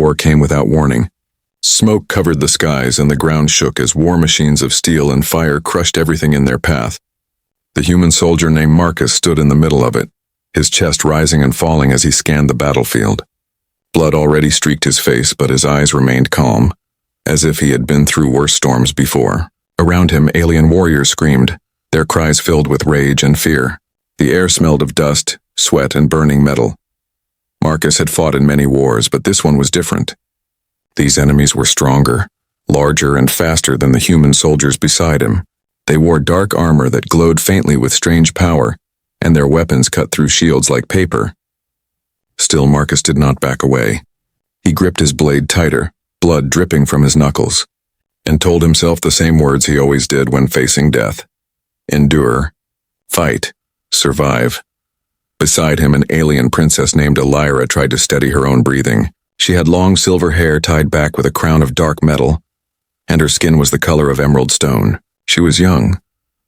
war came without warning. Smoke covered the skies and the ground shook as war machines of steel and fire crushed everything in their path. The human soldier named Marcus stood in the middle of it, his chest rising and falling as he scanned the battlefield. Blood already streaked his face, but his eyes remained calm, as if he had been through worse storms before. Around him, alien warriors screamed, their cries filled with rage and fear. The air smelled of dust, sweat, and burning metal. Marcus had fought in many wars, but this one was different. These enemies were stronger, larger, and faster than the human soldiers beside him. They wore dark armor that glowed faintly with strange power, and their weapons cut through shields like paper. Still, Marcus did not back away. He gripped his blade tighter, blood dripping from his knuckles, and told himself the same words he always did when facing death. Endure. Fight. Survive. Beside him, an alien princess named Elira tried to steady her own breathing. She had long silver hair tied back with a crown of dark metal, and her skin was the color of emerald stone. She was young,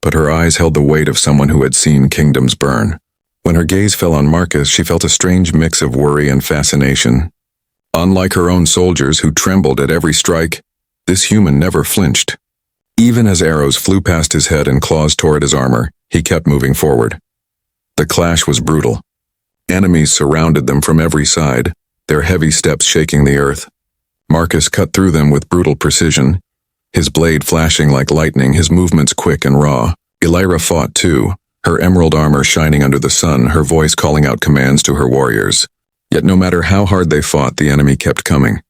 but her eyes held the weight of someone who had seen kingdoms burn. When her gaze fell on Marcus, she felt a strange mix of worry and fascination. Unlike her own soldiers who trembled at every strike, this human never flinched. Even as arrows flew past his head and claws tore at his armor, he kept moving forward. The clash was brutal. Enemies surrounded them from every side, their heavy steps shaking the earth. Marcus cut through them with brutal precision, his blade flashing like lightning, his movements quick and raw. Elira fought too, her emerald armor shining under the sun, her voice calling out commands to her warriors. Yet no matter how hard they fought, the enemy kept coming.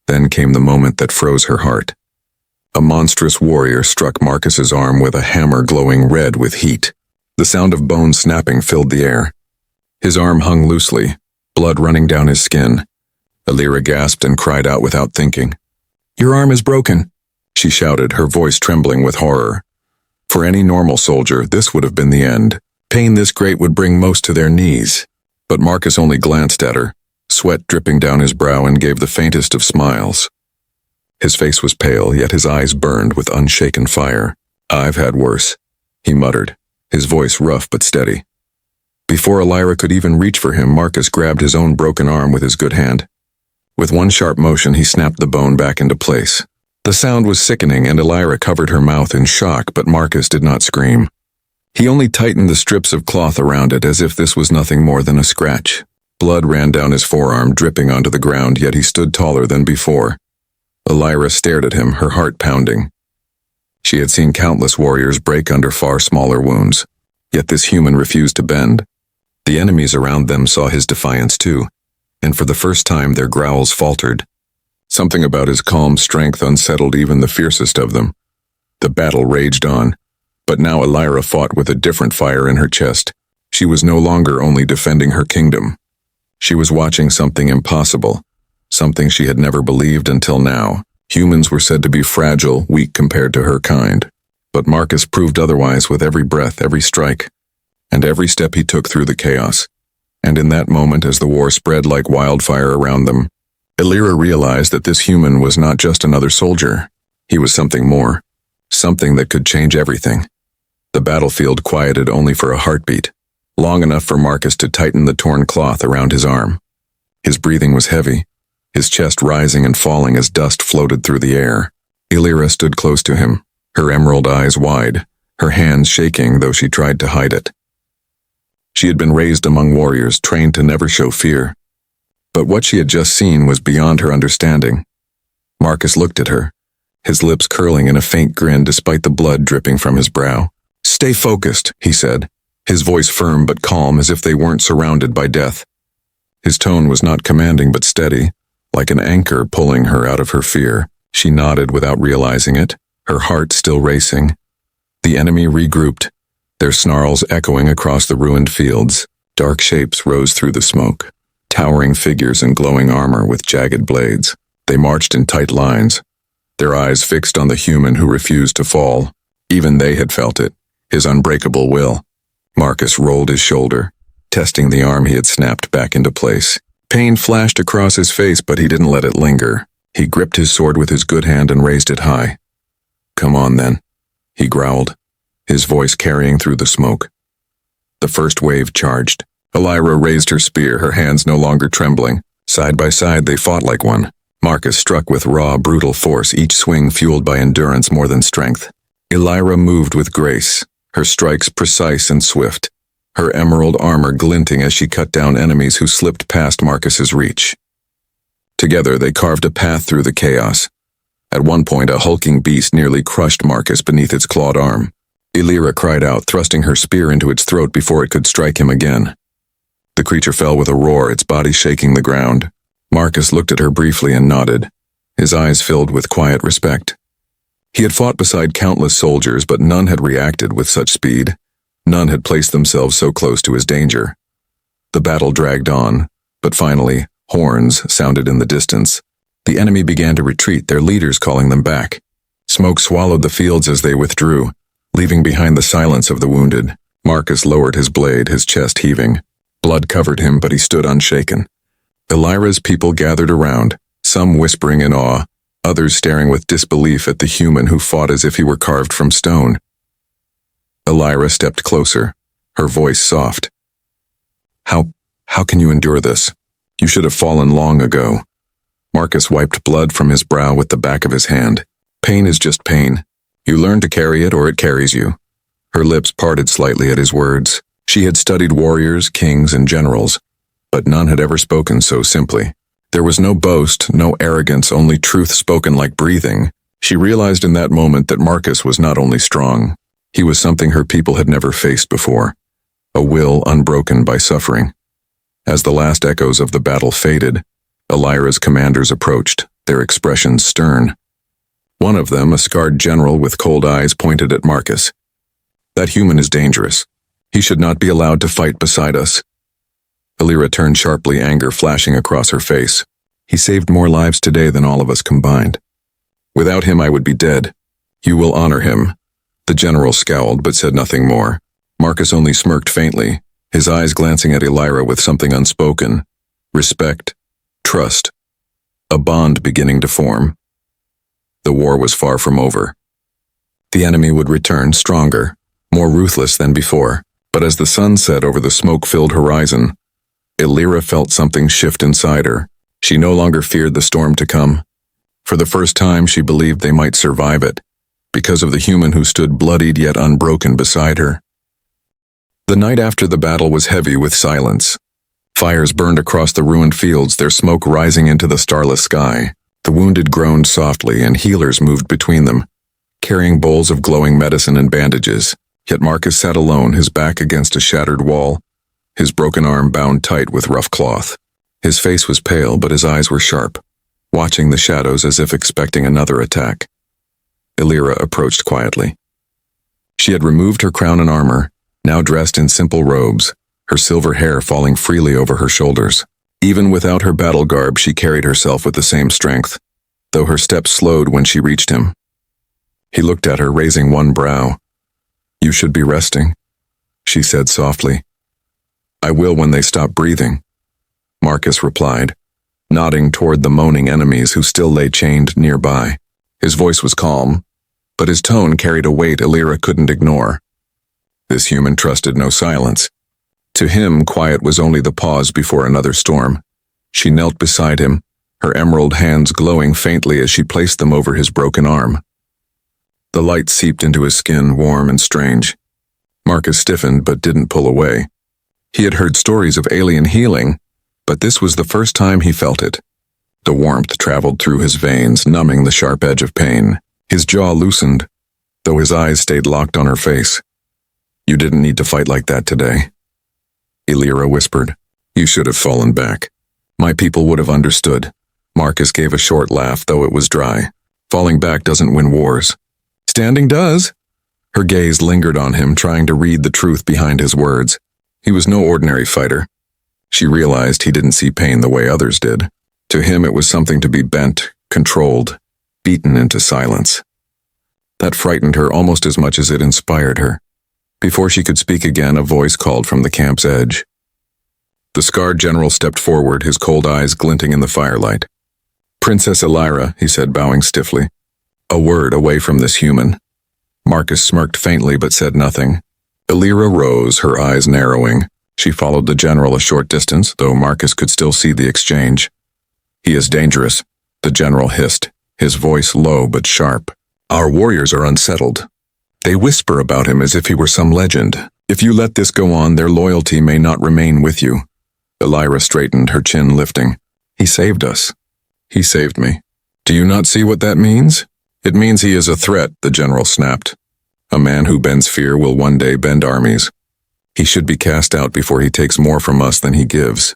Then came the moment that froze her heart. A monstrous warrior struck Marcus's arm with a hammer glowing red with heat. The sound of bones snapping filled the air. His arm hung loosely, blood running down his skin. Elira gasped and cried out without thinking. "Your arm is broken," she shouted, her voice trembling with horror. For any normal soldier, this would have been the end. Pain this great would bring most to their knees. But Marcus only glanced at her, sweat dripping down his brow, and gave the faintest of smiles. His face was pale, yet his eyes burned with unshaken fire. "I've had worse," he muttered, his voice rough but steady. Before Elira could even reach for him, Marcus grabbed his own broken arm with his good hand. With one sharp motion, he snapped the bone back into place. The sound was sickening, and Elira covered her mouth in shock, but Marcus did not scream. He only tightened the strips of cloth around it as if this was nothing more than a scratch. Blood ran down his forearm, dripping onto the ground, yet he stood taller than before. Elira stared at him, her heart pounding. She had seen countless warriors break under far smaller wounds, yet this human refused to bend. The enemies around them saw his defiance too, and for the first time their growls faltered. Something about his calm strength unsettled even the fiercest of them. The battle raged on, but now Elira fought with a different fire in her chest. She was no longer only defending her kingdom. She was watching something impossible, something she had never believed until now. Humans were said to be fragile, weak compared to her kind. But Marcus proved otherwise with every breath, every strike, and every step he took through the chaos. And in that moment, as the war spread like wildfire around them, Elira realized that this human was not just another soldier. He was something more, something that could change everything. The battlefield quieted only for a heartbeat, long enough for Marcus to tighten the torn cloth around his arm. His breathing was heavy, his chest rising and falling as dust floated through the air. Elira stood close to him, her emerald eyes wide, her hands shaking though she tried to hide it. She had been raised among warriors, trained to never show fear. But what she had just seen was beyond her understanding. Marcus looked at her, his lips curling in a faint grin despite the blood dripping from his brow. "Stay focused," he said, his voice firm but calm as if they weren't surrounded by death. His tone was not commanding but steady, like an anchor pulling her out of her fear. She nodded without realizing it, her heart still racing. The enemy regrouped, their snarls echoing across the ruined fields. Dark shapes rose through the smoke, towering figures in glowing armor with jagged blades. They marched in tight lines, their eyes fixed on the human who refused to fall. Even they had felt it, his unbreakable will. Marcus rolled his shoulder, testing the arm he had snapped back into place. Pain flashed across his face, but he didn't let it linger. He gripped his sword with his good hand and raised it high. "Come on, then," he growled, his voice carrying through the smoke. The first wave charged. Elira raised her spear, her hands no longer trembling, Side by side, they fought like one. Marcus struck with raw, brutal force, each swing fueled by endurance more than strength. Elira moved with grace, her strikes precise and swift, her emerald armor glinting as she cut down enemies who slipped past Marcus's reach. Together, they carved a path through the chaos. At one point, a hulking beast nearly crushed Marcus beneath its clawed arm. Elira cried out, thrusting her spear into its throat before it could strike him again. The creature fell with a roar, its body shaking the ground. Marcus looked at her briefly and nodded, his eyes filled with quiet respect. He had fought beside countless soldiers, but none had reacted with such speed. None had placed themselves so close to his danger. The battle dragged on, but finally, horns sounded in the distance. The enemy began to retreat, their leaders calling them back. Smoke swallowed the fields as they withdrew, leaving behind the silence of the wounded. Marcus lowered his blade, his chest heaving. Blood covered him, but he stood unshaken. Elira's people gathered around, some whispering in awe, others staring with disbelief at the human who fought as if he were carved from stone. Elira stepped closer, her voice soft. How can you endure this? You should have fallen long ago." Marcus wiped blood from his brow with the back of his hand. "Pain is just pain. You learn to carry it or it carries you." Her lips parted slightly at his words. She had studied warriors, kings, and generals, but none had ever spoken so simply. There was no boast, no arrogance, only truth spoken like breathing. She realized in that moment that Marcus was not only strong, he was something her people had never faced before, a will unbroken by suffering. As the last echoes of the battle faded, Elira's commanders approached, their expressions stern. One of them, a scarred general with cold eyes, pointed at Marcus. "That human is dangerous. He should not be allowed to fight beside us." Elira turned sharply, anger flashing across her face. "He saved more lives today than all of us combined. Without him, I would be dead. You will honor him." The general scowled but said nothing more. Marcus only smirked faintly, his eyes glancing at Elira with something unspoken. Respect, trust, a bond beginning to form. The war was far from over. The enemy would return stronger, more ruthless than before, but as the sun set over the smoke-filled horizon, Elira felt something shift inside her. She no longer feared the storm to come. For the first time, she believed they might survive it, because of the human who stood bloodied yet unbroken beside her. The night after the battle was heavy with silence. Fires burned across the ruined fields, their smoke rising into the starless sky. The wounded groaned softly, and healers moved between them, carrying bowls of glowing medicine and bandages. Yet Marcus sat alone, his back against a shattered wall, his broken arm bound tight with rough cloth. His face was pale, but his eyes were sharp, watching the shadows as if expecting another attack. Elira approached quietly. She had removed her crown and armor, now dressed in simple robes, her silver hair falling freely over her shoulders. Even without her battle garb, she carried herself with the same strength, though her steps slowed when she reached him. He looked at her, raising one brow. "You should be resting," she said softly. "I will when they stop breathing," Marcus replied, nodding toward the moaning enemies who still lay chained nearby. His voice was calm, but his tone carried a weight Elira couldn't ignore. This human trusted no silence. To him, quiet was only the pause before another storm. She knelt beside him, her emerald hands glowing faintly as she placed them over his broken arm. The light seeped into his skin, warm and strange. Marcus stiffened but didn't pull away. He had heard stories of alien healing, but this was the first time he felt it. The warmth traveled through his veins, numbing the sharp edge of pain. His jaw loosened, though his eyes stayed locked on her face. "You didn't need to fight like that today," Elira whispered. "You should have fallen back. My people would have understood." Marcus gave a short laugh, though it was dry. "Falling back doesn't win wars. Standing does." Her gaze lingered on him, trying to read the truth behind his words. He was no ordinary fighter. She realized he didn't see pain the way others did. To him, it was something to be bent, controlled, beaten into silence. That frightened her almost as much as it inspired her. Before she could speak again, a voice called from the camp's edge. The scarred general stepped forward, his cold eyes glinting in the firelight. "Princess Elira," he said, bowing stiffly. "A word away from this human." Marcus smirked faintly but said nothing. Elira rose, her eyes narrowing. She followed the general a short distance, though Marcus could still see the exchange. "He is dangerous," the general hissed, his voice low but sharp. "Our warriors are unsettled. They whisper about him as if he were some legend. If you let this go on, their loyalty may not remain with you." Elira straightened, her chin lifting. "He saved us. He saved me. Do you not see what that means?" "It means he is a threat," the general snapped. "A man who bends fear will one day bend armies. He should be cast out before he takes more from us than he gives."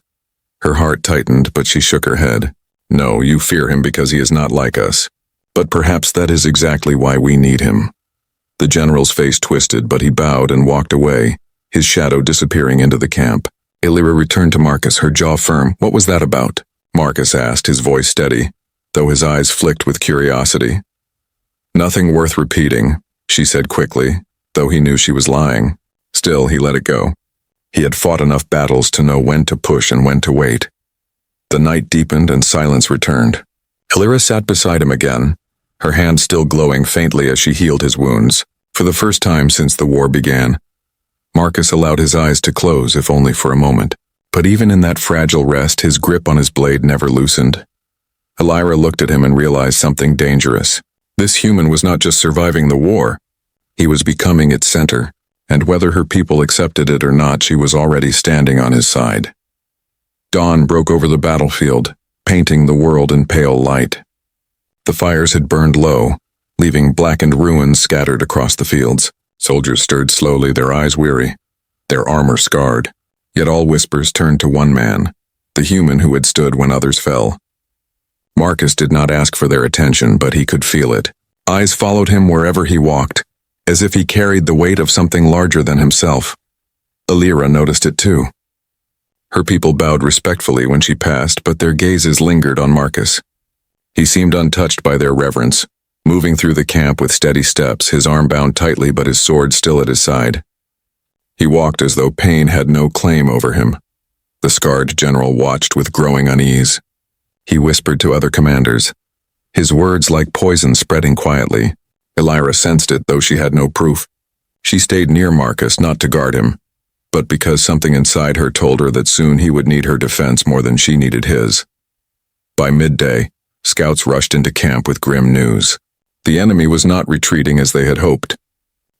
Her heart tightened, but she shook her head. "No, you fear him because he is not like us. But perhaps that is exactly why we need him." The general's face twisted, but he bowed and walked away, his shadow disappearing into the camp. Elira returned to Marcus, her jaw firm. "What was that about?" Marcus asked, his voice steady, though his eyes flicked with curiosity. "Nothing worth repeating," she said quickly, though he knew she was lying. Still, he let it go. He had fought enough battles to know when to push and when to wait. The night deepened and silence returned. Elira sat beside him again, her hand still glowing faintly as she healed his wounds. For the first time since the war began, Marcus allowed his eyes to close, if only for a moment. But even in that fragile rest, his grip on his blade never loosened. Elira looked at him and realized something dangerous. This human was not just surviving the war, he was becoming its center, and whether her people accepted it or not, she was already standing on his side. Dawn broke over the battlefield, painting the world in pale light. The fires had burned low, leaving blackened ruins scattered across the fields. Soldiers stirred slowly, their eyes weary, their armor scarred. Yet all whispers turned to one man, the human who had stood when others fell. Marcus did not ask for their attention, but he could feel it. Eyes followed him wherever he walked, as if he carried the weight of something larger than himself. Elira noticed it too. Her people bowed respectfully when she passed, but their gazes lingered on Marcus. He seemed untouched by their reverence, moving through the camp with steady steps, his arm bound tightly but his sword still at his side. He walked as though pain had no claim over him. The scarred general watched with growing unease. He whispered to other commanders, his words like poison spreading quietly. Elira sensed it, though she had no proof. She stayed near Marcus, not to guard him, but because something inside her told her that soon he would need her defense more than she needed his. By midday, scouts rushed into camp with grim news. The enemy was not retreating as they had hoped.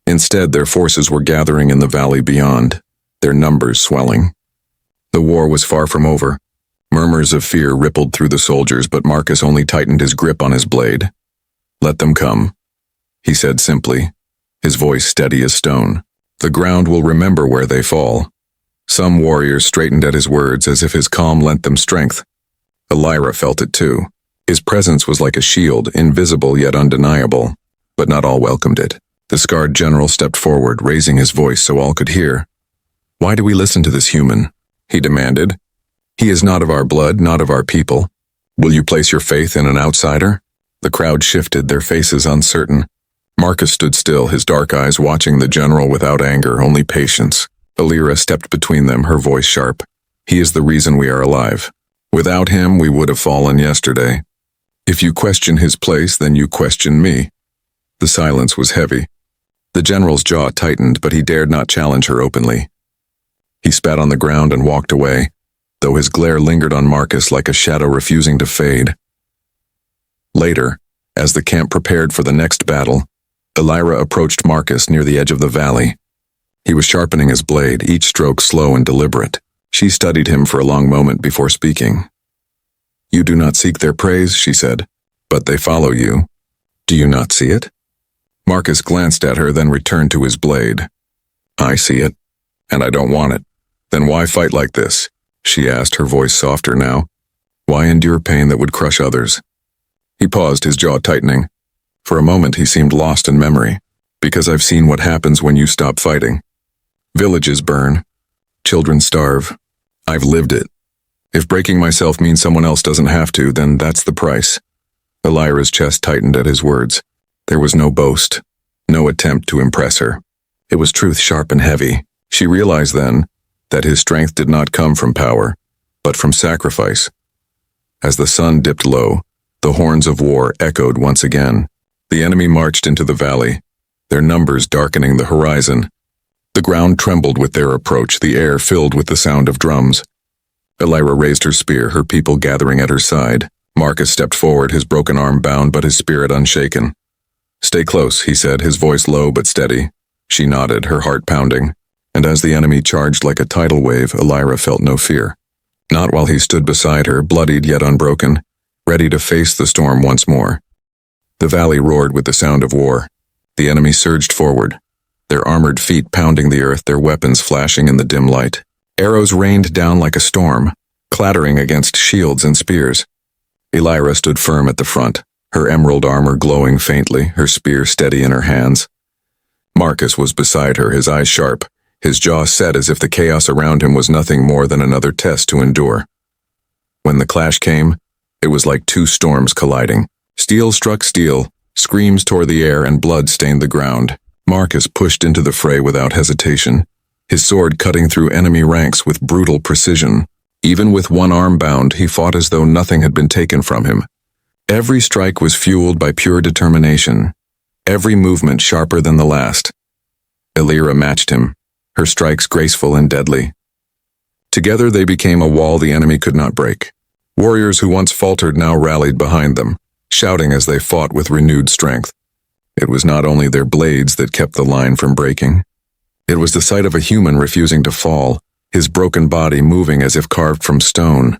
Instead, their forces were gathering in the valley beyond, their numbers swelling. The war was far from over. Murmurs of fear rippled through the soldiers, but Marcus only tightened his grip on his blade. "Let them come," he said simply, his voice steady as stone. "The ground will remember where they fall." Some warriors straightened at his words as if his calm lent them strength. Elira felt it too. His presence was like a shield, invisible yet undeniable, but not all welcomed it. The scarred general stepped forward, raising his voice so all could hear. "Why do we listen to this human?" he demanded. "He is not of our blood, not of our people. Will you place your faith in an outsider?" The crowd shifted, their faces uncertain. Marcus stood still, his dark eyes watching the general without anger, only patience. Elira stepped between them, her voice sharp. "He is the reason we are alive. Without him, we would have fallen yesterday. If you question his place, then you question me." The silence was heavy. The general's jaw tightened, but he dared not challenge her openly. He spat on the ground and walked away, though his glare lingered on Marcus like a shadow refusing to fade. Later, as the camp prepared for the next battle, Elira approached Marcus near the edge of the valley. He was sharpening his blade, each stroke slow and deliberate. She studied him for a long moment before speaking. "You do not seek their praise," she said, "but they follow you. Do you not see it?" Marcus glanced at her, then returned to his blade. "I see it, and I don't want it." "Then why fight like this?" she asked, her voice softer now. "Why endure pain that would crush others?" He paused, his jaw tightening. For a moment he seemed lost in memory. "Because I've seen what happens when you stop fighting. Villages burn. Children starve. I've lived it. If breaking myself means someone else doesn't have to, then that's the price." Elira's chest tightened at his words. There was no boast, no attempt to impress her. It was truth, sharp and heavy. She realized then that his strength did not come from power, but from sacrifice. As the sun dipped low, the horns of war echoed once again. The enemy marched into the valley, their numbers darkening the horizon. The ground trembled with their approach, the air filled with the sound of drums. Elira raised her spear, her people gathering at her side. Marcus stepped forward, his broken arm bound but his spirit unshaken. "Stay close," he said, his voice low but steady. She nodded, her heart pounding, and as the enemy charged like a tidal wave, Elira felt no fear. Not while he stood beside her, bloodied yet unbroken, ready to face the storm once more. The valley roared with the sound of war. The enemy surged forward, their armored feet pounding the earth, their weapons flashing in the dim light. Arrows rained down like a storm, clattering against shields and spears. Elira stood firm at the front, her emerald armor glowing faintly, her spear steady in her hands. Marcus was beside her, his eyes sharp, his jaw set as if the chaos around him was nothing more than another test to endure. When the clash came, it was like two storms colliding. Steel struck steel, screams tore the air, and blood stained the ground. Marcus pushed into the fray without hesitation, his sword cutting through enemy ranks with brutal precision. Even with one arm bound, he fought as though nothing had been taken from him. Every strike was fueled by pure determination, every movement sharper than the last. Elira matched him, her strikes graceful and deadly. Together they became a wall the enemy could not break. Warriors who once faltered now rallied behind them, shouting as they fought with renewed strength. It was not only their blades that kept the line from breaking. It was the sight of a human refusing to fall, his broken body moving as if carved from stone.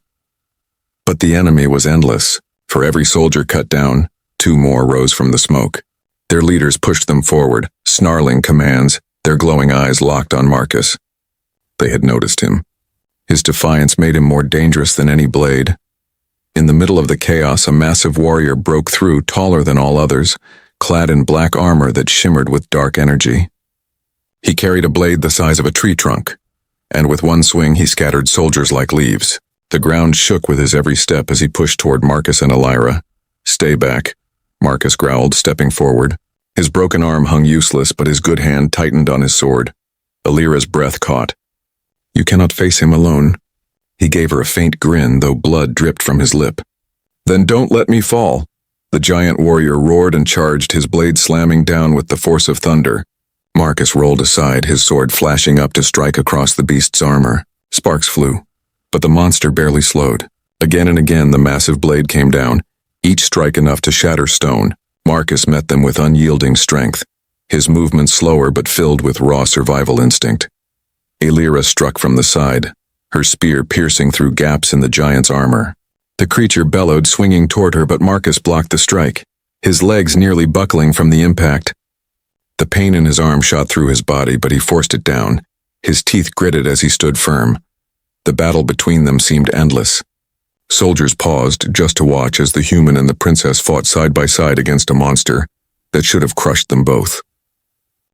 But the enemy was endless. For every soldier cut down, two more rose from the smoke. Their leaders pushed them forward, snarling commands, their glowing eyes locked on Marcus. They had noticed him. His defiance made him more dangerous than any blade. In the middle of the chaos, a massive warrior broke through, taller than all others, clad in black armor that shimmered with dark energy. He carried a blade the size of a tree trunk, and with one swing he scattered soldiers like leaves. The ground shook with his every step as he pushed toward Marcus and Elira. "Stay back," Marcus growled, stepping forward. His broken arm hung useless, but his good hand tightened on his sword. Elira's breath caught. "You cannot face him alone." He gave her a faint grin, though blood dripped from his lip. "Then don't let me fall." The giant warrior roared and charged, his blade slamming down with the force of thunder. Marcus rolled aside, his sword flashing up to strike across the beast's armor. Sparks flew, but the monster barely slowed. Again and again the massive blade came down, each strike enough to shatter stone. Marcus met them with unyielding strength, his movements slower but filled with raw survival instinct. Elira struck from the side, her spear piercing through gaps in the giant's armor. The creature bellowed, swinging toward her, but Marcus blocked the strike, his legs nearly buckling from the impact. The pain in his arm shot through his body, but he forced it down, his teeth gritted as he stood firm. The battle between them seemed endless. Soldiers paused just to watch as the human and the princess fought side by side against a monster that should have crushed them both.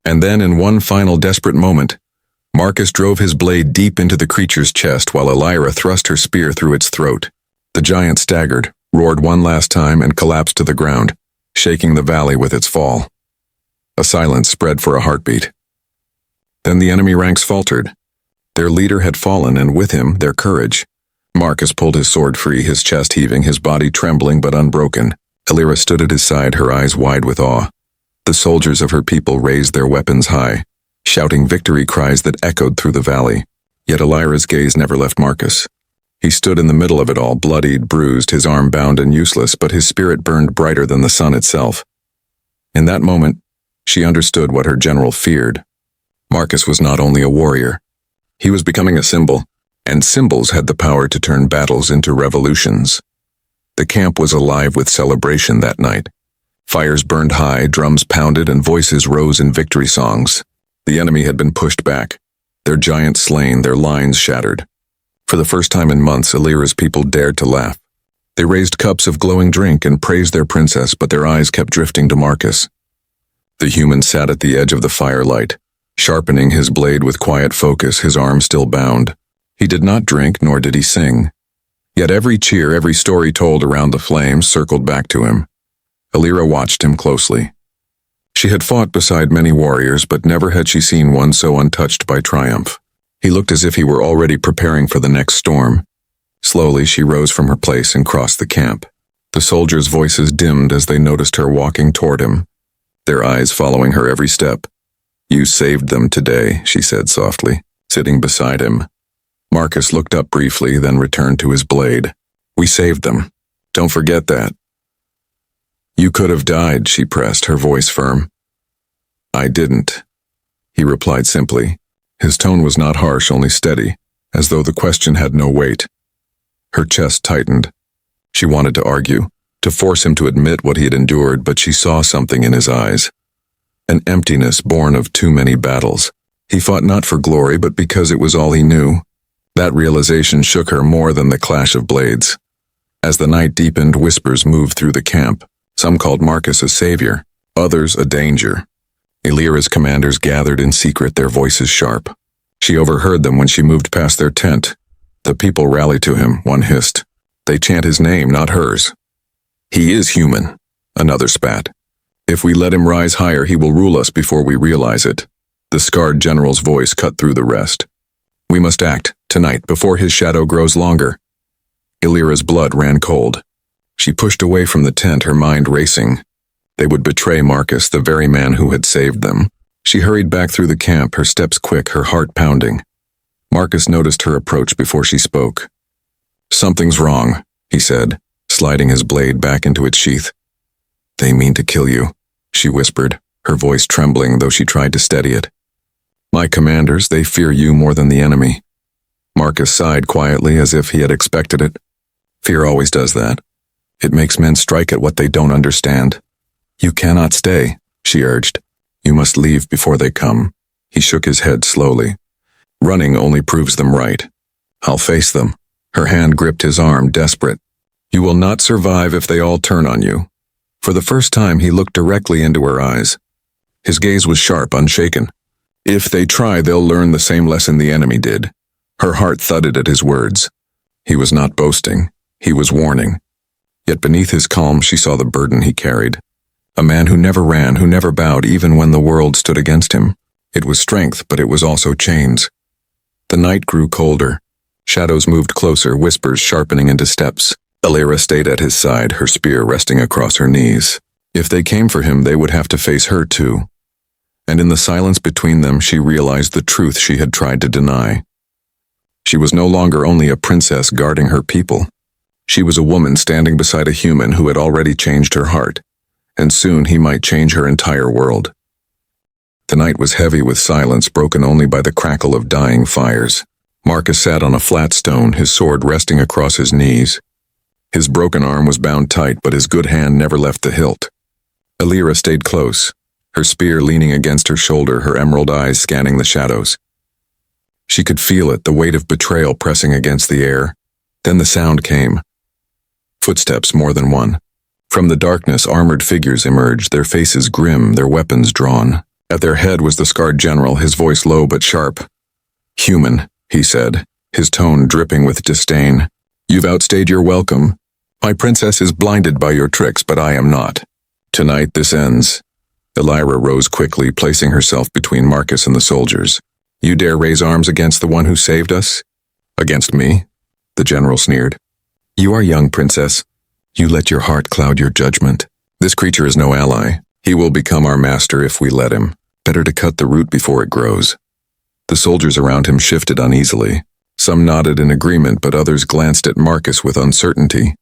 And then, in one final desperate moment, Marcus drove his blade deep into the creature's chest while Elira thrust her spear through its throat. The giant staggered, roared one last time, and collapsed to the ground, shaking the valley with its fall. A silence spread for a heartbeat. Then the enemy ranks faltered. Their leader had fallen, and with him, their courage. Marcus pulled his sword free, his chest heaving, his body trembling but unbroken. Elira stood at his side, her eyes wide with awe. The soldiers of her people raised their weapons high, shouting victory cries that echoed through the valley. Yet Elira's gaze never left Marcus. He stood in the middle of it all, bloodied, bruised, his arm bound and useless, but his spirit burned brighter than the sun itself. In that moment, she understood what her general feared. Marcus was not only a warrior. He was becoming a symbol, and symbols had the power to turn battles into revolutions. The camp was alive with celebration that night. Fires burned high, drums pounded, and voices rose in victory songs. The enemy had been pushed back, their giants slain, their lines shattered. For the first time in months, Elira's people dared to laugh. They raised cups of glowing drink and praised their princess, but their eyes kept drifting to Marcus. The human sat at the edge of the firelight, sharpening his blade with quiet focus, his arm still bound. He did not drink, nor did he sing. Yet every cheer, every story told around the flames circled back to him. Elira watched him closely. She had fought beside many warriors, but never had she seen one so untouched by triumph. He looked as if he were already preparing for the next storm. Slowly she rose from her place and crossed the camp. The soldiers' voices dimmed as they noticed her walking toward him, their eyes following her every step. "You saved them today," she said softly, sitting beside him. Marcus looked up briefly, then returned to his blade. "We saved them. Don't forget that. You could have died, she pressed, her voice firm. I didn't, he replied simply. His tone was not harsh, only steady, as though the question had no weight. Her chest tightened. She wanted to argue, to force him to admit what he had endured, but she saw something in his eyes. An emptiness born of too many battles. He fought not for glory, but because it was all he knew. That realization shook her more than the clash of blades. As the night deepened, whispers moved through the camp. Some called Marcus a savior, others a danger. Illyria's commanders gathered in secret, their voices sharp. She overheard them when she moved past their tent. The people rallied to him, one hissed. They chant his name, not hers. He is human, another spat. If we let him rise higher, he will rule us before we realize it. The scarred general's voice cut through the rest. We must act, tonight, before his shadow grows longer. Illyria's blood ran cold. She pushed away from the tent, her mind racing. They would betray Marcus, the very man who had saved them. She hurried back through the camp, her steps quick, her heart pounding. Marcus noticed her approach before she spoke. Something's wrong, he said, sliding his blade back into its sheath. They mean to kill you, she whispered, her voice trembling though she tried to steady it. My commanders, they fear you more than the enemy. Marcus sighed quietly as if he had expected it. Fear always does that. It makes men strike at what they don't understand. You cannot stay, she urged. You must leave before they come. He shook his head slowly. Running only proves them right. I'll face them. Her hand gripped his arm, desperate. You will not survive if they all turn on you. For the first time, he looked directly into her eyes. His gaze was sharp, unshaken. If they try, they'll learn the same lesson the enemy did. Her heart thudded at his words. He was not boasting. He was warning. Yet beneath his calm, she saw the burden he carried. A man who never ran, who never bowed, even when the world stood against him. It was strength, but it was also chains. The night grew colder. Shadows moved closer, whispers sharpening into steps. Illyria stayed at his side, her spear resting across her knees. If they came for him, they would have to face her too. And in the silence between them, she realized the truth she had tried to deny. She was no longer only a princess guarding her people. She was a woman standing beside a human who had already changed her heart, and soon he might change her entire world. The night was heavy with silence, broken only by the crackle of dying fires. Marcus sat on a flat stone, his sword resting across his knees. His broken arm was bound tight, but his good hand never left the hilt. Illyria stayed close, her spear leaning against her shoulder, her emerald eyes scanning the shadows. She could feel it, the weight of betrayal pressing against the air. Then the sound came. Footsteps, more than one. From the darkness, armored figures emerged, their faces grim, their weapons drawn. At their head was the scarred general, his voice low but sharp. Human, he said, his tone dripping with disdain. You've outstayed your welcome. My princess is blinded by your tricks, but I am not. Tonight this ends. Illyria rose quickly, placing herself between Marcus and the soldiers. You dare raise arms against the one who saved us? Against me? The general sneered. You are young, princess. You let your heart cloud your judgment. This creature is no ally. He will become our master if we let him. Better to cut the root before it grows. The soldiers around him shifted uneasily. Some nodded in agreement, but others glanced at Marcus with uncertainty.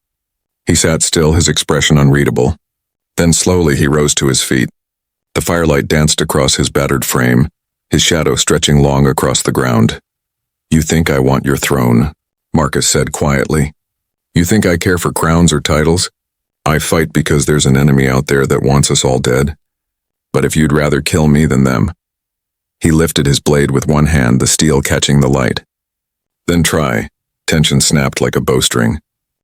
He sat still, his expression unreadable. Then slowly he rose to his feet. The firelight danced across his battered frame, his shadow stretching long across the ground. You think I want your throne, Marcus said quietly. You think I care for crowns or titles? I fight because there's an enemy out there that wants us all dead. But if you'd rather kill me than them. He lifted his blade with one hand, the steel catching the light. Then try. Tension snapped like a bowstring.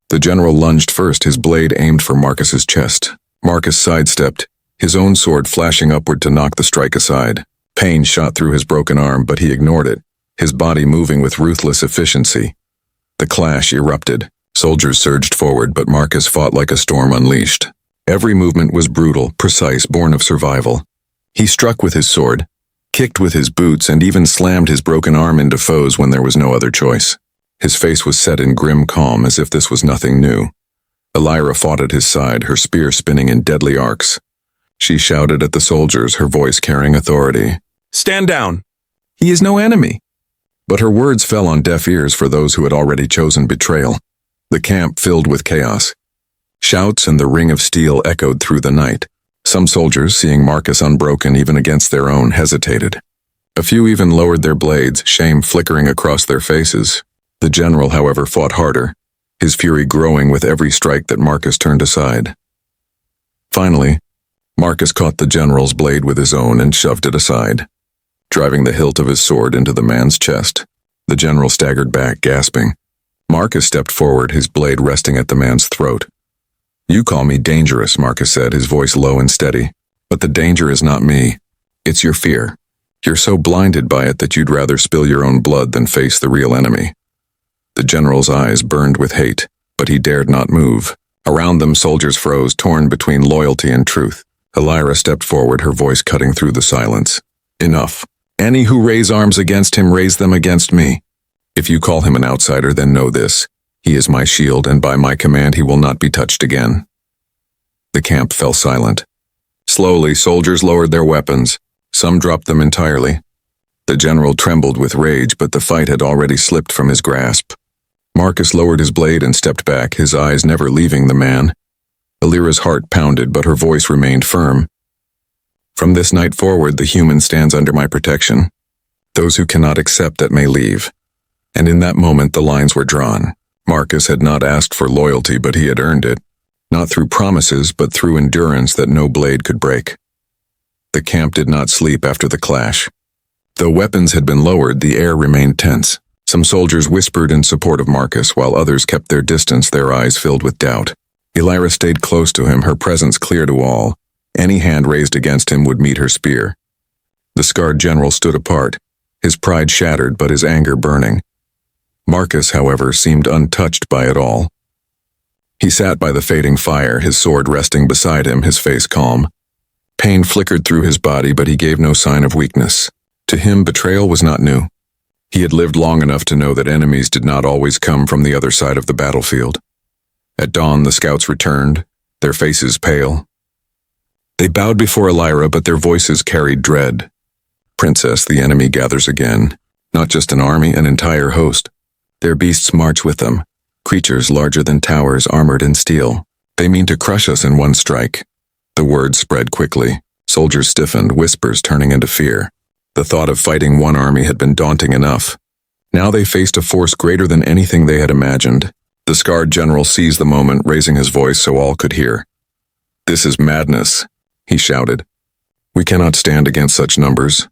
The general lunged first, his blade aimed for Marcus's chest. Marcus sidestepped, his own sword flashing upward to knock the strike aside. Pain shot through his broken arm, but he ignored it, his body moving with ruthless efficiency. The clash erupted. Soldiers surged forward, but Marcus fought like a storm unleashed. Every movement was brutal, precise, born of survival. He struck with his sword, kicked with his boots, and even slammed his broken arm into foes when there was no other choice. His face was set in grim calm, as if this was nothing new. Illyria fought at his side, her spear spinning in deadly arcs. She shouted at the soldiers, her voice carrying authority. Stand down! He is no enemy! But her words fell on deaf ears for those who had already chosen betrayal. The camp filled with chaos. Shouts and the ring of steel echoed through the night. Some soldiers, seeing Marcus unbroken even against their own, hesitated. A few even lowered their blades, shame flickering across their faces. The general, however, fought harder, his fury growing with every strike that Marcus turned aside. Finally, Marcus caught the general's blade with his own and shoved it aside, driving the hilt of his sword into the man's chest. The general staggered back, gasping. Marcus stepped forward, his blade resting at the man's throat. "You call me dangerous," Marcus said, his voice low and steady. "But the danger is not me. It's your fear. You're so blinded by it that you'd rather spill your own blood than face the real enemy." The general's eyes burned with hate, but he dared not move. Around them, soldiers froze, torn between loyalty and truth. Elira stepped forward, her voice cutting through the silence. "Enough. Any who raise arms against him, raise them against me. If you call him an outsider, then know this. He is my shield, and by my command he will not be touched again." The camp fell silent. Slowly, soldiers lowered their weapons. Some dropped them entirely. The general trembled with rage, but the fight had already slipped from his grasp. Marcus lowered his blade and stepped back, his eyes never leaving the man. Elira's heart pounded, but her voice remained firm. "From this night forward, the human stands under my protection. Those who cannot accept that may leave." And in that moment, the lines were drawn. Marcus had not asked for loyalty, but he had earned it. Not through promises, but through endurance that no blade could break. The camp did not sleep after the clash. Though weapons had been lowered, the air remained tense. Some soldiers whispered in support of Marcus, while others kept their distance, their eyes filled with doubt. Elira stayed close to him, her presence clear to all. Any hand raised against him would meet her spear. The scarred general stood apart, his pride shattered but his anger burning. Marcus, however, seemed untouched by it all. He sat by the fading fire, his sword resting beside him, his face calm. Pain flickered through his body, but he gave no sign of weakness. To him, betrayal was not new. He had lived long enough to know that enemies did not always come from the other side of the battlefield. At dawn, the scouts returned, their faces pale. They bowed before Elira, but their voices carried dread. "Princess, the enemy gathers again. Not just an army, an entire host. Their beasts march with them, creatures larger than towers, armored in steel. They mean to crush us in one strike." The words spread quickly. Soldiers stiffened, whispers turning into fear. The thought of fighting one army had been daunting enough. Now they faced a force greater than anything they had imagined. The scarred general seized the moment, raising his voice so all could hear. "This is madness," he shouted. "We cannot stand against such numbers.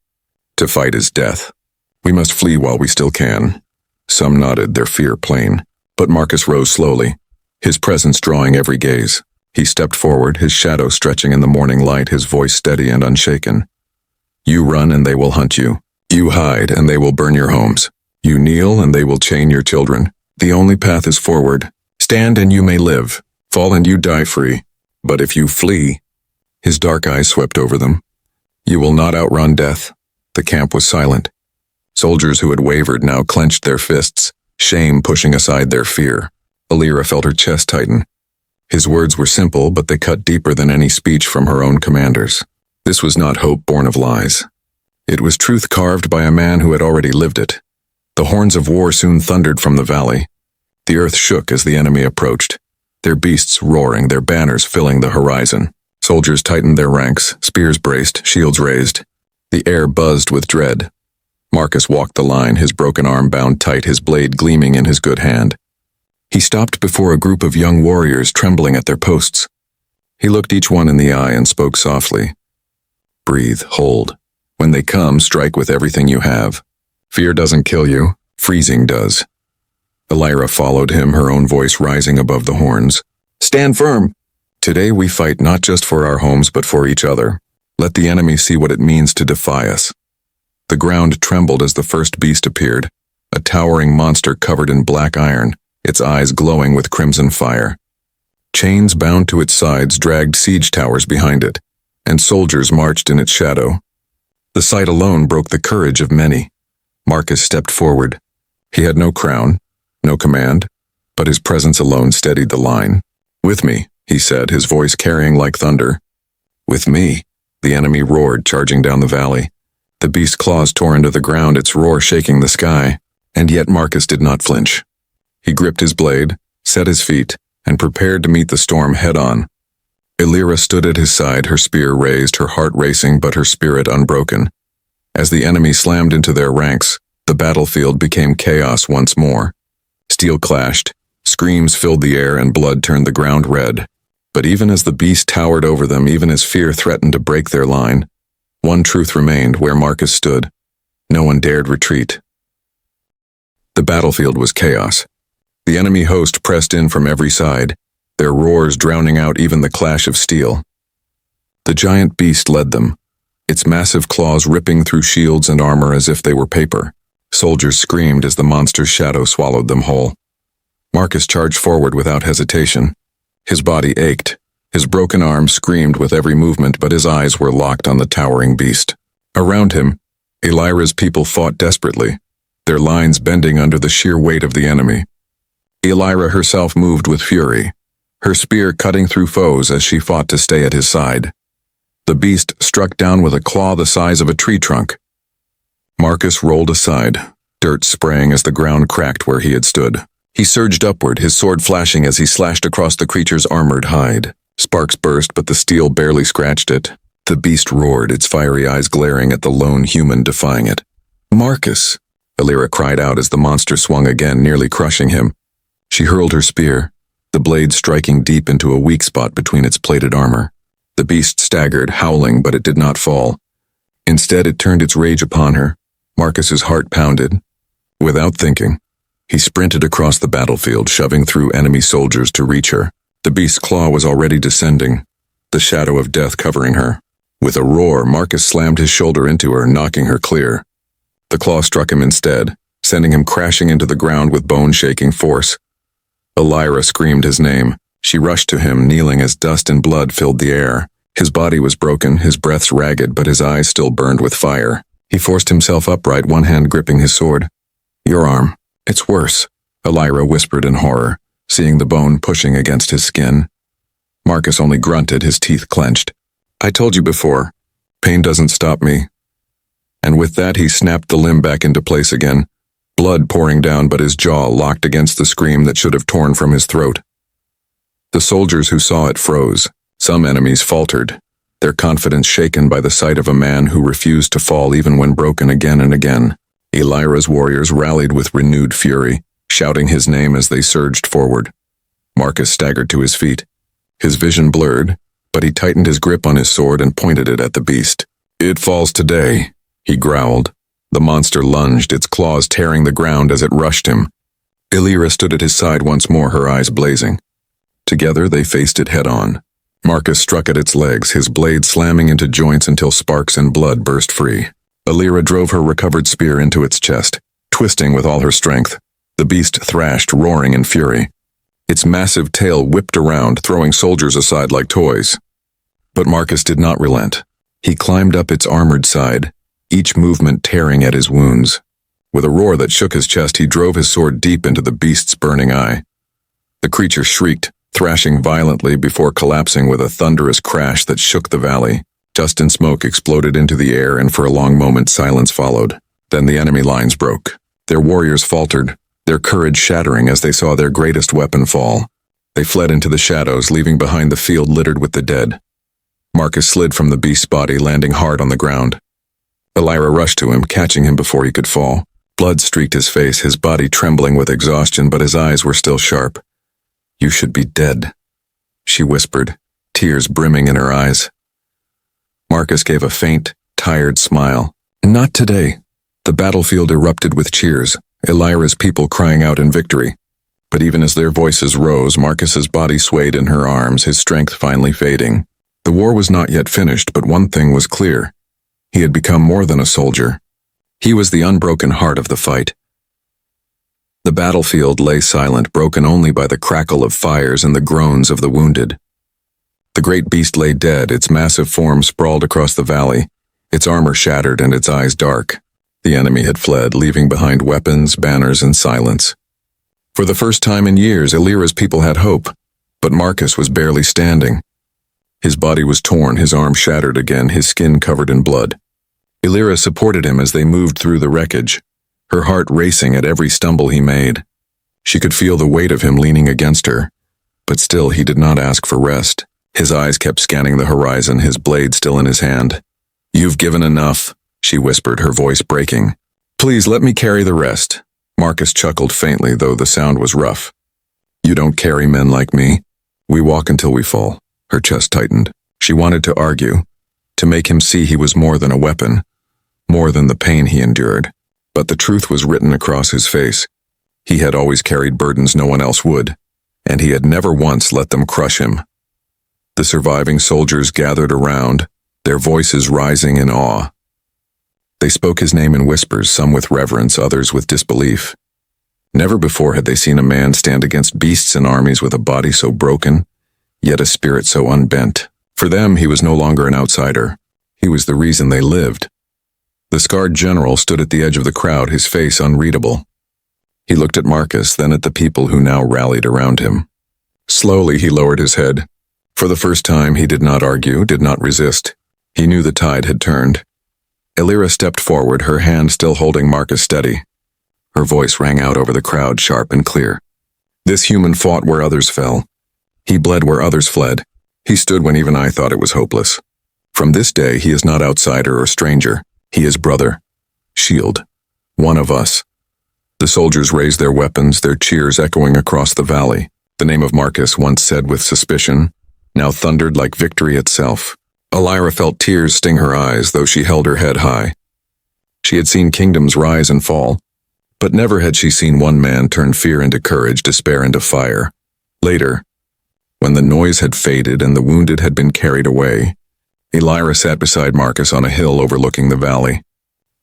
To fight is death. We must flee while we still can." Some nodded, their fear plain. But Marcus rose slowly, his presence drawing every gaze. He stepped forward, his shadow stretching in the morning light, his voice steady and unshaken. "You run and they will hunt you. You hide and they will burn your homes. You kneel and they will chain your children. The only path is forward. Stand and you may live. Fall and you die free. But if you flee," his dark eyes swept over them, "you will not outrun death." The camp was silent. Soldiers who had wavered now clenched their fists, shame pushing aside their fear. Elira felt her chest tighten. His words were simple, but they cut deeper than any speech from her own commanders. This was not hope born of lies. It was truth carved by a man who had already lived it. The horns of war soon thundered from the valley. The earth shook as the enemy approached, their beasts roaring, their banners filling the horizon. Soldiers tightened their ranks, spears braced, shields raised. The air buzzed with dread. Marcus walked the line, his broken arm bound tight, his blade gleaming in his good hand. He stopped before a group of young warriors trembling at their posts. He looked each one in the eye and spoke softly. "Breathe, hold. When they come, strike with everything you have. Fear doesn't kill you, freezing does." Elira followed him, her own voice rising above the horns. "Stand firm. Today we fight not just for our homes but for each other. Let the enemy see what it means to defy us." The ground trembled as the first beast appeared, a towering monster covered in black iron, its eyes glowing with crimson fire. Chains bound to its sides dragged siege towers behind it, and soldiers marched in its shadow. The sight alone broke the courage of many. Marcus stepped forward. He had no crown, no command, but his presence alone steadied the line. "With me," he said, his voice carrying like thunder. "With me," the enemy roared, charging down the valley. The beast's claws tore into the ground, its roar shaking the sky, and yet Marcus did not flinch. He gripped his blade, set his feet, and prepared to meet the storm head-on. Illyra stood at his side, her spear raised, her heart racing but her spirit unbroken. As the enemy slammed into their ranks, the battlefield became chaos once more. Steel clashed, screams filled the air, and blood turned the ground red. But even as the beast towered over them, even as fear threatened to break their line, one truth remained: where Marcus stood, no one dared retreat. The battlefield was chaos. The enemy host pressed in from every side, their roars drowning out even the clash of steel. The giant beast led them, its massive claws ripping through shields and armor as if they were paper. Soldiers screamed as the monster's shadow swallowed them whole. Marcus charged forward without hesitation. His body ached, his broken arms screamed with every movement, but his eyes were locked on the towering beast. Around him, Illyra's people fought desperately, their lines bending under the sheer weight of the enemy. Illyra herself moved with fury, her spear cutting through foes as she fought to stay at his side. The beast struck down with a claw the size of a tree trunk. Marcus rolled aside, dirt spraying as the ground cracked where he had stood. He surged upward, his sword flashing as he slashed across the creature's armored hide. Sparks burst, but the steel barely scratched it. The beast roared, its fiery eyes glaring at the lone human defying it. "Marcus!" Illyra cried out as the monster swung again, nearly crushing him. She hurled her spear, the blade striking deep into a weak spot between its plated armor. The beast staggered, howling, but it did not fall. Instead, it turned its rage upon her. Marcus's heart pounded. Without thinking, he sprinted across the battlefield, shoving through enemy soldiers to reach her. The beast's claw was already descending, the shadow of death covering her. With a roar, Marcus slammed his shoulder into her, knocking her clear. The claw struck him instead, sending him crashing into the ground with bone-shaking force. Illyra screamed his name. She rushed to him, kneeling as dust and blood filled the air. His body was broken, his breath ragged, but his eyes still burned with fire. He forced himself upright, one hand gripping his sword. "Your arm. It's worse," Illyra whispered in horror, seeing the bone pushing against his skin. Marcus only grunted, his teeth clenched. "I told you before, pain doesn't stop me." And with that he snapped the limb back into place again, blood pouring down but his jaw locked against the scream that should have torn from his throat. The soldiers who saw it froze. Some enemies faltered, their confidence shaken by the sight of a man who refused to fall even when broken again and again. Illyra's warriors rallied with renewed fury, shouting his name as they surged forward. Marcus staggered to his feet. His vision blurred, but he tightened his grip on his sword and pointed it at the beast. "It falls today," he growled. The monster lunged, its claws tearing the ground as it rushed him. Illyra stood at his side once more, her eyes blazing. Together they faced it head-on. Marcus struck at its legs, his blade slamming into joints until sparks and blood burst free. Illyra drove her recovered spear into its chest, twisting with all her strength. The beast thrashed, roaring in fury. Its massive tail whipped around, throwing soldiers aside like toys. But Marcus did not relent. He climbed up its armored side, each movement tearing at his wounds. With a roar that shook his chest, he drove his sword deep into the beast's burning eye. The creature shrieked, thrashing violently before collapsing with a thunderous crash that shook the valley. Dust and smoke exploded into the air, and for a long moment silence followed. Then the enemy lines broke. Their warriors faltered, their courage shattering as they saw their greatest weapon fall. They fled into the shadows, leaving behind the field littered with the dead. Marcus slid from the beast's body, landing hard on the ground. Illyra rushed to him, catching him before he could fall. Blood streaked his face, his body trembling with exhaustion, but his eyes were still sharp. "You should be dead," she whispered, tears brimming in her eyes. Marcus gave a faint, tired smile. "Not today." The battlefield erupted with cheers, Illyra's people crying out in victory. But even as their voices rose, Marcus's body swayed in her arms, his strength finally fading. The war was not yet finished, but one thing was clear. He had become more than a soldier. He was the unbroken heart of the fight. The battlefield lay silent, broken only by the crackle of fires and the groans of the wounded. The great beast lay dead, its massive form sprawled across the valley, its armor shattered and its eyes dark. The enemy had fled, leaving behind weapons, banners, and silence. For the first time in years, Illyra's people had hope, but Marcus was barely standing. His body was torn, his arm shattered again, his skin covered in blood. Illyra supported him as they moved through the wreckage, her heart racing at every stumble he made. She could feel the weight of him leaning against her, But still he did not ask for rest. His eyes kept scanning the horizon, his blade still in his hand. "You've given enough," she whispered, her voice breaking. "Please let me carry the rest." Marcus chuckled faintly, though the sound was rough. "You don't carry men like me. We walk until we fall." Her chest tightened. She wanted to argue, to make him see he was more than a weapon, more than the pain he endured. But the truth was written across his face. He had always carried burdens no one else would, and he had never once let them crush him. The surviving soldiers gathered around, their voices rising in awe. They spoke his name in whispers, some with reverence, others with disbelief. Never before had they seen a man stand against beasts and armies with a body so broken, yet a spirit so unbent. For them, he was no longer an outsider. He was the reason they lived. The scarred general stood at the edge of the crowd, his face unreadable. He looked at Marcus, then at the people who now rallied around him. Slowly, he lowered his head. For the first time, he did not argue, did not resist. He knew the tide had turned. Elira stepped forward, her hand still holding Marcus steady. Her voice rang out over the crowd, sharp and clear. This human fought where others fell. He bled where others fled. He stood when even I thought it was hopeless. From this day, he is not outsider or stranger. He is brother. Shield. One of us. The soldiers raised their weapons, their cheers echoing across the valley. The name of Marcus, once said with suspicion, now thundered like victory itself. Elira felt tears sting her eyes, though she held her head high. She had seen kingdoms rise and fall, but never had she seen one man turn fear into courage, despair into fire. Later, when the noise had faded and the wounded had been carried away, Elira sat beside Marcus on a hill overlooking the valley.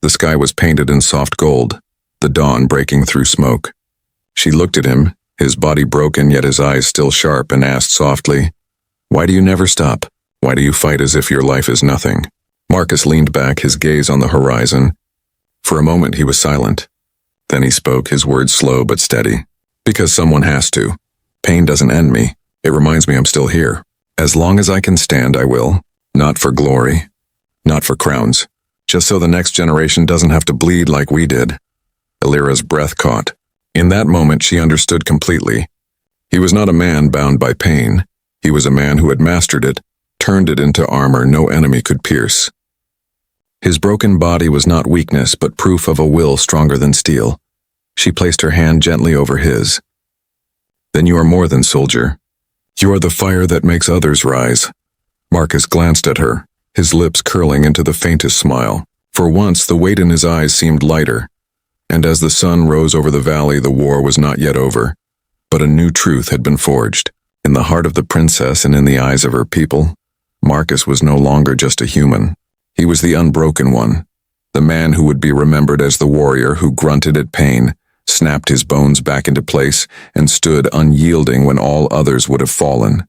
The sky was painted in soft gold, the dawn breaking through smoke. She looked at him, his body broken yet his eyes still sharp, and asked softly, "Why do you never stop? Why do you fight as if your life is nothing?" Marcus leaned back, his gaze on the horizon. For a moment he was silent. Then he spoke, his words slow but steady. "Because someone has to. Pain doesn't end me. It reminds me I'm still here. As long as I can stand, I will. Not for glory. Not for crowns. Just so the next generation doesn't have to bleed like we did." Elira's breath caught. In that moment she understood completely. He was not a man bound by pain. He was a man who had mastered it, turned it into armor no enemy could pierce. His broken body was not weakness, but proof of a will stronger than steel. She placed her hand gently over his. "Then you are more than soldier. You are the fire that makes others rise." Marcus glanced at her, his lips curling into the faintest smile. For once, the weight in his eyes seemed lighter, and as the sun rose over the valley, the war was not yet over, but a new truth had been forged. In the heart of the princess and in the eyes of her people, Marcus was no longer just a human. He was the unbroken one, the man who would be remembered as the warrior who grunted at pain, snapped his bones back into place, and stood unyielding when all others would have fallen.